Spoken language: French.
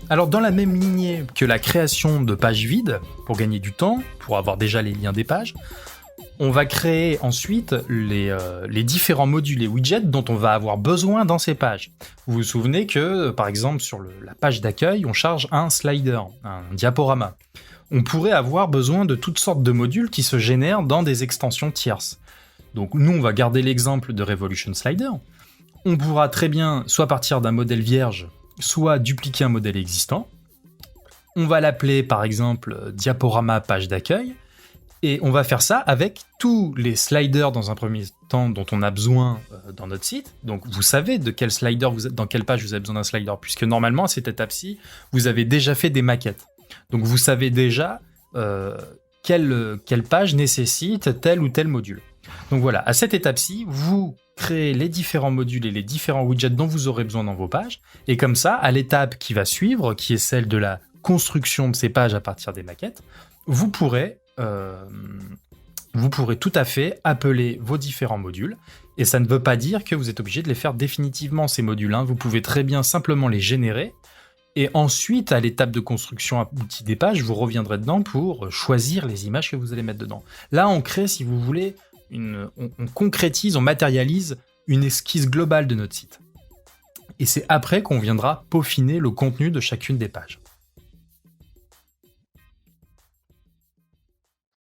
Alors dans la même lignée que la création de pages vides, pour gagner du temps, pour avoir déjà les liens des pages, on va créer ensuite les différents modules et widgets dont on va avoir besoin dans ces pages. Vous vous souvenez que, par exemple, sur la page d'accueil, on charge un slider, un diaporama. On pourrait avoir besoin de toutes sortes de modules qui se génèrent dans des extensions tierces. Donc nous, on va garder l'exemple de Revolution Slider. On pourra très bien soit partir d'un modèle vierge, soit dupliquer un modèle existant. On va l'appeler par exemple diaporama page d'accueil, et on va faire ça avec tous les sliders dans un premier temps dont on a besoin dans notre site. Donc vous savez de quel slider dans quelle page vous avez besoin d'un slider, puisque normalement à cette étape-ci, vous avez déjà fait des maquettes. Donc vous savez déjà quelle page nécessite tel ou tel module. Donc voilà, à cette étape-ci, vous créez les différents modules et les différents widgets dont vous aurez besoin dans vos pages, et comme ça, à l'étape qui va suivre, qui est celle de la construction de ces pages à partir des maquettes, vous pourrez tout à fait appeler vos différents modules, et ça ne veut pas dire que vous êtes obligé de les faire définitivement, ces modules, hein. Vous pouvez très bien simplement les générer, et ensuite, à l'étape de construction aboutie des pages, vous reviendrez dedans pour choisir les images que vous allez mettre dedans. Là, on crée, si vous voulez, on concrétise, on matérialise une esquisse globale de notre site. Et c'est après qu'on viendra peaufiner le contenu de chacune des pages.